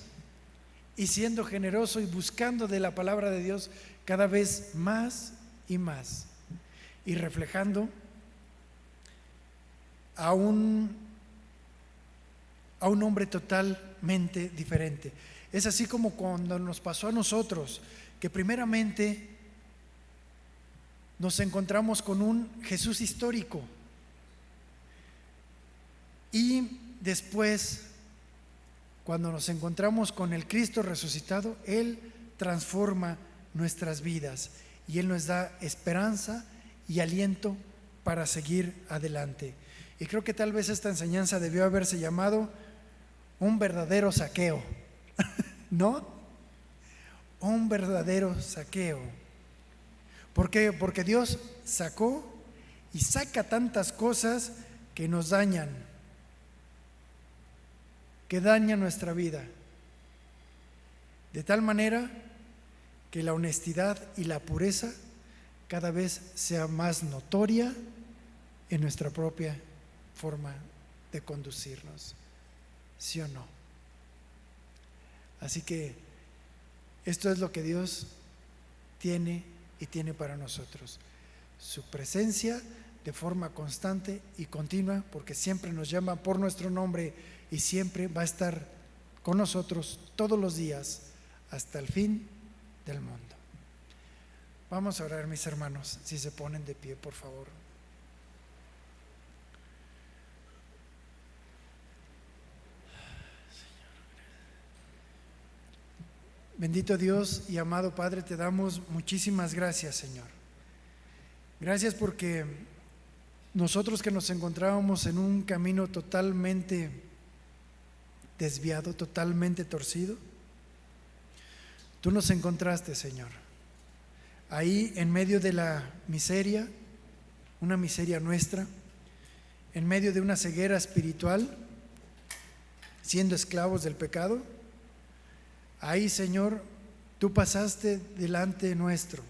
y siendo generoso y buscando de la palabra de Dios cada vez más y más, y reflejando a un hombre totalmente diferente. Es así como cuando nos pasó a nosotros, que primeramente nos encontramos con un Jesús histórico y después, cuando nos encontramos con el Cristo resucitado, Él transforma nuestras vidas y Él nos da esperanza y aliento para seguir adelante. Y creo que tal vez esta enseñanza debió haberse llamado un verdadero Zaqueo, ¿no? Un verdadero Zaqueo, ¿Por qué? Porque Dios sacó y saca tantas cosas que nos dañan, que dañan nuestra vida. De tal manera que la honestidad y la pureza cada vez sea más notoria en nuestra propia forma de conducirnos, ¿sí o no? Así que esto es lo que Dios tiene y tiene para nosotros: su presencia de forma constante y continua, porque siempre nos llama por nuestro nombre y siempre va a estar con nosotros todos los días hasta el fin del mundo. Vamos a orar, mis hermanos, si se ponen de pie, por favor. Bendito Dios y amado Padre, te damos muchísimas gracias, Señor. Gracias porque nosotros que nos encontrábamos en un camino totalmente desviado, totalmente torcido, tú nos encontraste, Señor, ahí en medio de la miseria, una miseria nuestra, en medio de una ceguera espiritual, siendo esclavos del pecado. Ahí, Señor, tú pasaste delante nuestro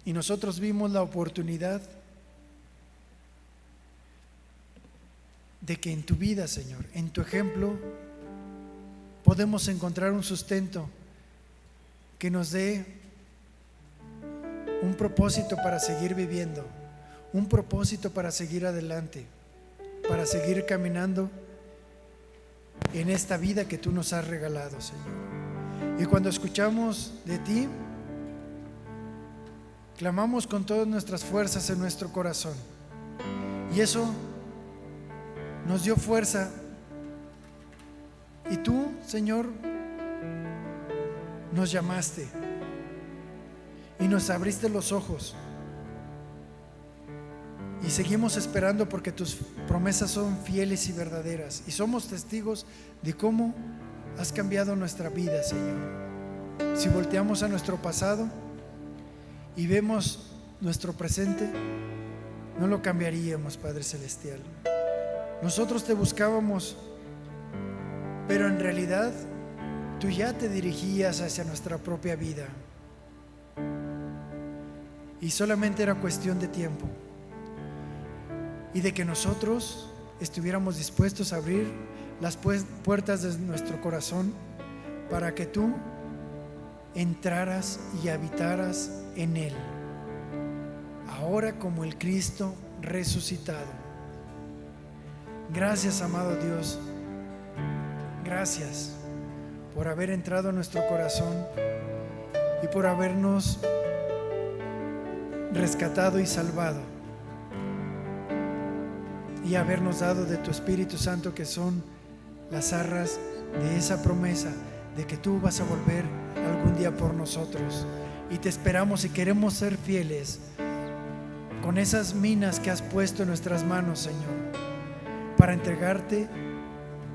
y nosotros vimos la oportunidad de que en tu vida, Señor, en tu ejemplo, podemos encontrar un sustento que nos dé un propósito para seguir viviendo, un propósito para seguir adelante, para seguir caminando en esta vida que tú nos has regalado, Señor. Y cuando escuchamos de ti, clamamos con todas nuestras fuerzas en nuestro corazón. Y eso nos dio fuerza. Y tú, Señor, nos llamaste y nos abriste los ojos. Y seguimos esperando porque tus promesas son fieles y verdaderas. Y somos testigos de cómo has cambiado nuestra vida, Señor. Si volteamos a nuestro pasado y vemos nuestro presente, no lo cambiaríamos, Padre Celestial. Nosotros te buscábamos, pero en realidad tú ya te dirigías hacia nuestra propia vida. Y solamente era cuestión de tiempo y de que nosotros estuviéramos dispuestos a abrir las puertas de nuestro corazón para que tú entraras y habitaras en él, ahora como el Cristo resucitado. Gracias, amado Dios, gracias por haber entrado en nuestro corazón y por habernos rescatado y salvado, y habernos dado de tu Espíritu Santo, que son las arras de esa promesa de que tú vas a volver algún día por nosotros. Y te esperamos y queremos ser fieles con esas minas que has puesto en nuestras manos, Señor, para entregarte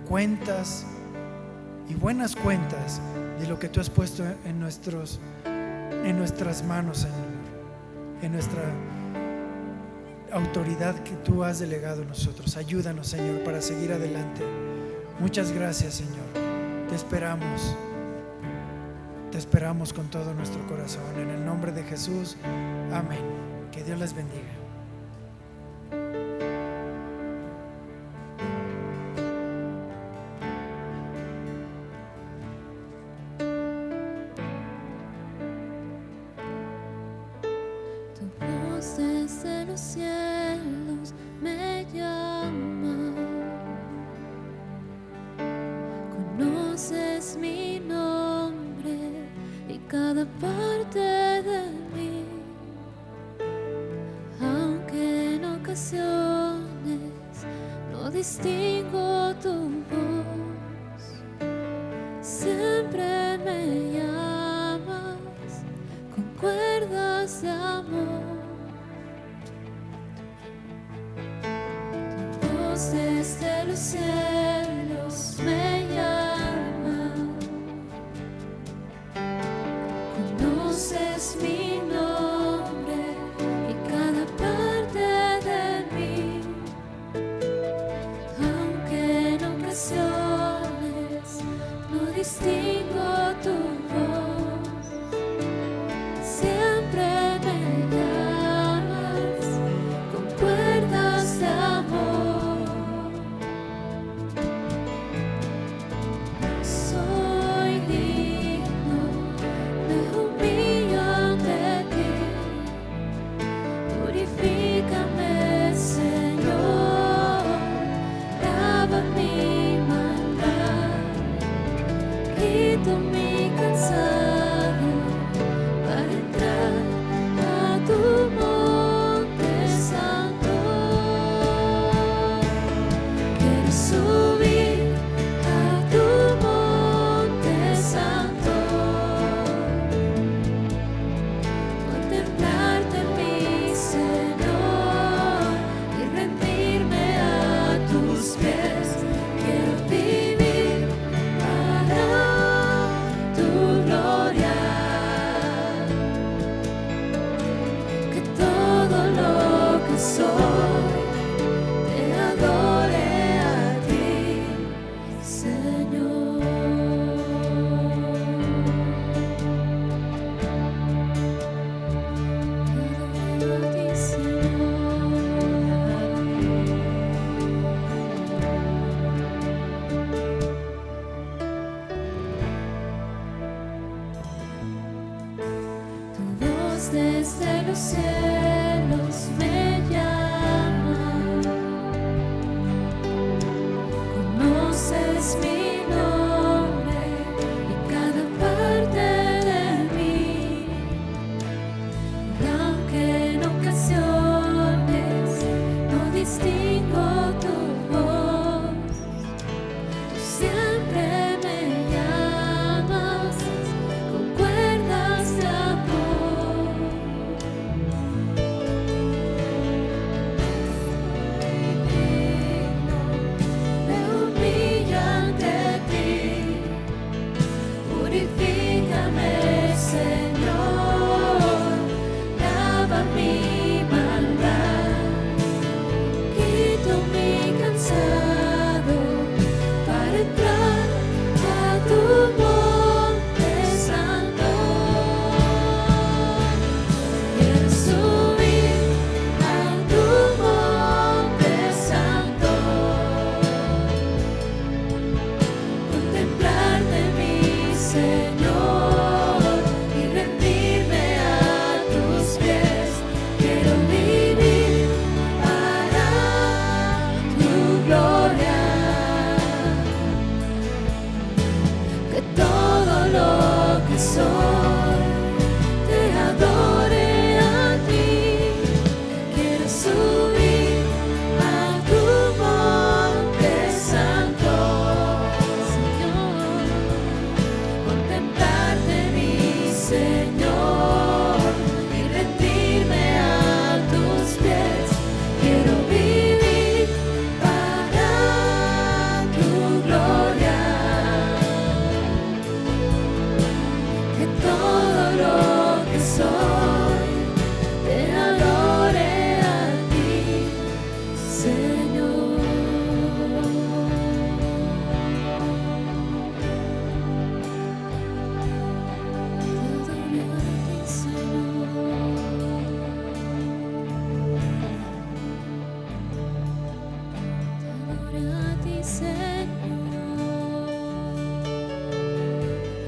cuentas y buenas cuentas de lo que tú has puesto en nuestras manos, Señor, en nuestra autoridad que tú has delegado en nosotros. Ayúdanos, Señor, para seguir adelante. Muchas gracias, Señor. Te esperamos con todo nuestro corazón. En el nombre de Jesús, amén. Que Dios les bendiga. Desde los cielos me llama, conoces mi nombre y cada parte de mí, aunque en ocasiones no distingo tu voz, siempre me llamas con cuerdas de amor. Desde los cielos me llama, conoces soy, te adore a ti, Señor. Te adoro a ti, desde los cielos me llama, conoces mi nombre y cada parte de mí, y aunque en ocasiones no distingo tu voz, tú siempre me llamas con cuerdas de amor. Me humillo ante ti, purifícame, Señor, lava mi maldad, quito mi cansado para entrar a tu monte santo. Quiero subir a tu monte santo, contemplarte, mi Señor, y rendirme a tus pies. Quiero vivir para tu gloria, que todo lo que soy te adore a ti. Quiero subir a tu monte santo, Señor, contemplarte, mi Señor, y rendirme a tus pies. Quiero vivir para tu gloria, que todo lo que soy te adore a ti, Señor. Te adore a ti, Señor.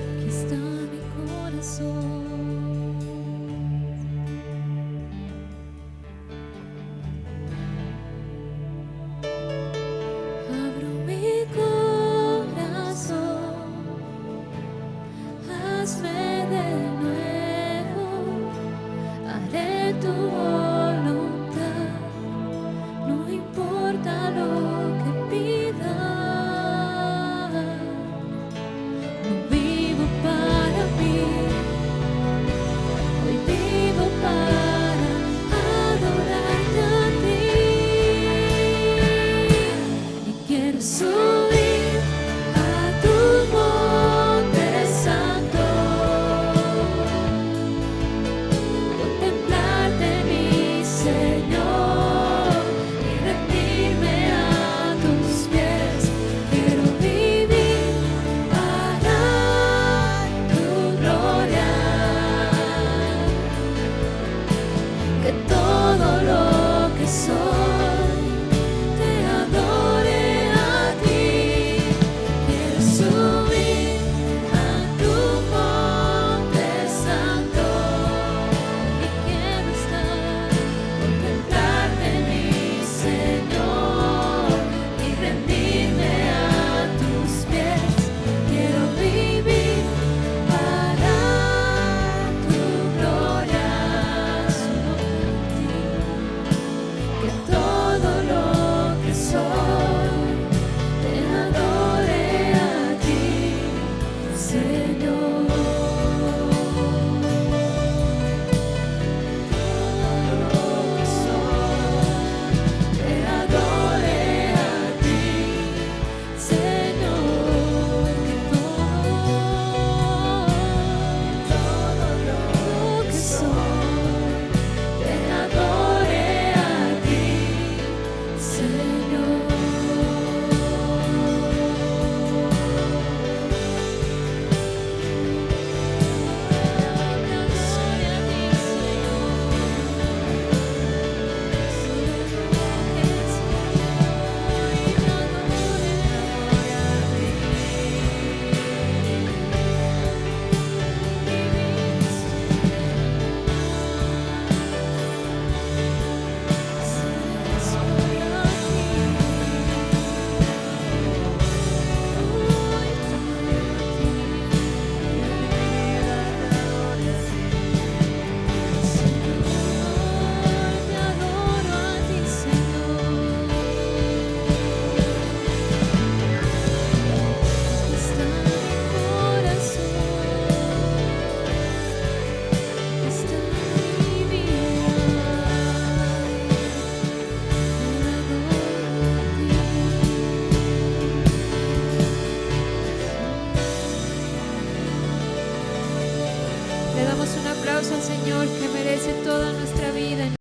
Aquí está mi corazón. Abro mi corazón, hazme de nuevo, haré tu voluntad, no importa lo que pidas. No vivo para mí, hoy vivo para adorarte a ti. Y quiero subir a tu monte santo, contemplarte, mi Señor, y rendirme a tus pies. Quiero vivir para tu gloria, que todo lo que soy te adore a ti. Quiero subir a tu monte santo, y quiero estar, contemplarte, mi Señor, y rendirme a tus pies. Quiero vivir para tu gloria, solo para ti. al Señor que merece toda nuestra vida.